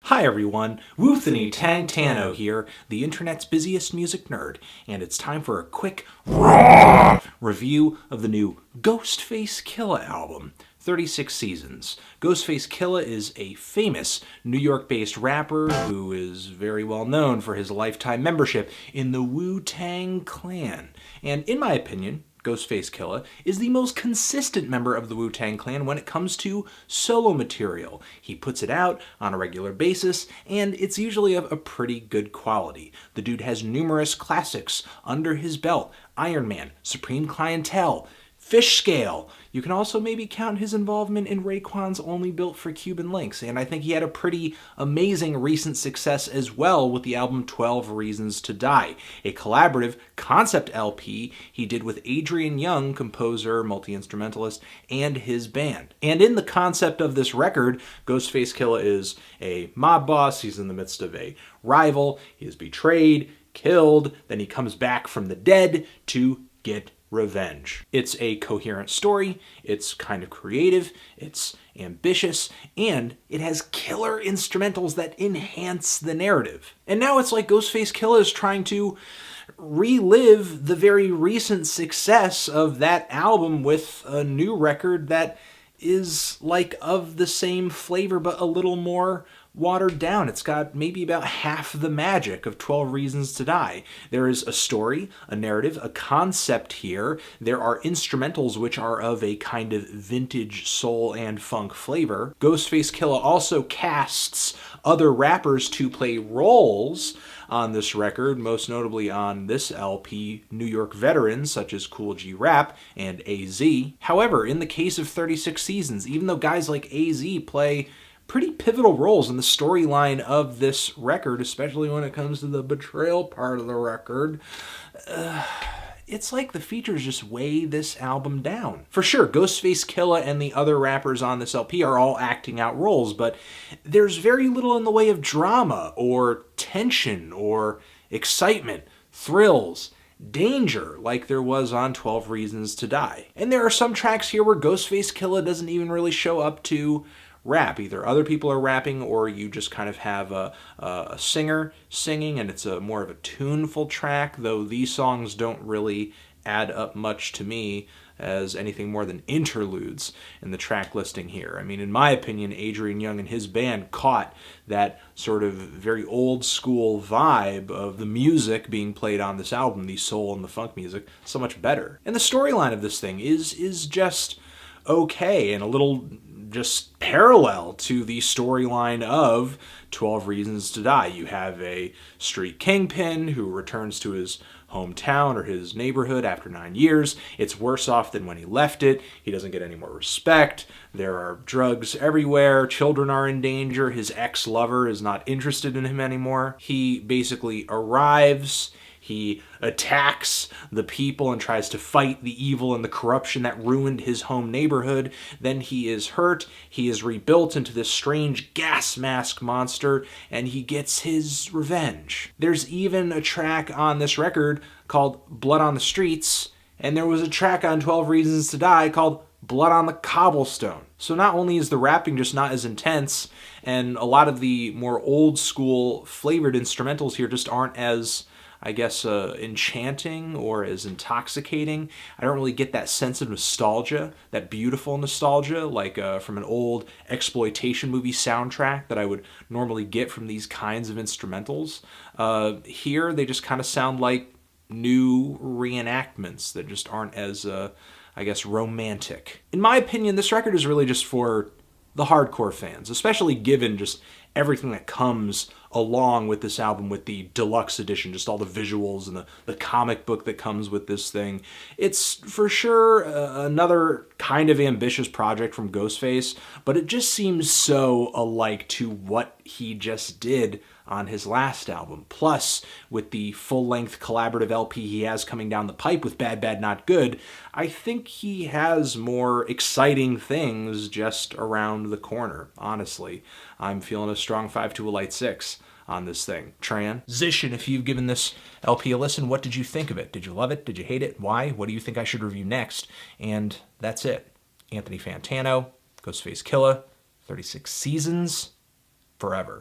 Hi everyone, wu-tang Tano here, the internet's busiest music nerd, and it's time for a quick review of the new Ghostface Killah album, 36 Seasons. Ghostface Killah is a famous New York-based rapper who is very well known for his lifetime membership in the Wu-Tang Clan, and in my opinion, Ghostface Killah is the most consistent member of the Wu-Tang Clan when it comes to solo material. He puts it out on a regular basis, and it's usually of a pretty good quality. The dude has numerous classics under his belt: Iron Man, Supreme Clientele, Fish Scale. You can also maybe count his involvement in Raekwon's Only Built for Cuban Links, and I think he had a pretty amazing recent success as well with the album 12 Reasons to Die, a collaborative concept LP he did with Adrian Young, composer, multi-instrumentalist, and his band. And in the concept of this record, Ghostface Killah is a mob boss. He's in the midst of a rival. He is betrayed, killed, then he comes back from the dead to get revenge. It's a coherent story, it's kind of creative, it's ambitious, and it has killer instrumentals that enhance the narrative. And now it's like Ghostface Killah is trying to relive the very recent success of that album with a new record that is like of the same flavor but a little more watered down. It's got maybe about half the magic of 12 Reasons to Die. There is a story, a narrative, a concept here. There are instrumentals which are of a kind of vintage soul and funk flavor. Ghostface Killah also casts other rappers to play roles on this record, most notably on this LP, New York veterans such as Kool G Rap and AZ. However, in the case of 36 Seasons, even though guys like AZ play pretty pivotal roles in the storyline of this record, especially when it comes to the betrayal part of the record, it's like the features just weigh this album down. For sure, Ghostface Killah and the other rappers on this LP are all acting out roles, but there's very little in the way of drama or tension or excitement, thrills, danger like there was on 12 Reasons to Die. And there are some tracks here where Ghostface Killah doesn't even really show up to rap. Either other people are rapping or you just kind of have a singer singing and it's a more of a tuneful track, though these songs don't really add up much to me as anything more than interludes in the track listing here. I mean, in my opinion, Adrian Young and his band caught that sort of very old school vibe of the music being played on this album, the soul and the funk music, so much better. And the storyline of this thing is just okay and a little just parallel to the storyline of 12 Reasons to Die. You have a street kingpin who returns to his hometown or his neighborhood after 9 years. It's worse off than when he left it. He doesn't get any more respect. There are drugs everywhere. Children are in danger. His ex-lover is not interested in him anymore. He basically arrives. He attacks the people and tries to fight the evil and the corruption that ruined his home neighborhood. Then he is hurt. He is rebuilt into this strange gas mask monster, and he gets his revenge. There's even a track on this record called Blood on the Streets, and there was a track on 12 Reasons to Die called Blood on the Cobblestone. So not only is the rapping just not as intense, and a lot of the more old school flavored instrumentals here just aren't as, I guess, enchanting or as intoxicating. I don't really get that sense of nostalgia, that beautiful nostalgia, like from an old exploitation movie soundtrack that I would normally get from these kinds of instrumentals. Here, they just kind of sound like new reenactments that just aren't as, I guess, romantic. In my opinion, this record is really just for the hardcore fans, especially given just everything that comes along with this album with the deluxe edition, just all the visuals and the comic book that comes with this thing. It's for sure another kind of ambitious project from Ghostface, but it just seems so alike to what he just did on his last album. Plus, with the full-length collaborative LP he has coming down the pipe with Bad Bad Not Good, I think he has more exciting things just around the corner, honestly. I'm feeling a strong 5 to a light 6 on this thing. Transition, if you've given this LP a listen, what did you think of it? Did you love it? Did you hate it? Why? What do you think I should review next? And that's it. Anthony Fantano, Ghostface Killah, 36 Seasons, forever.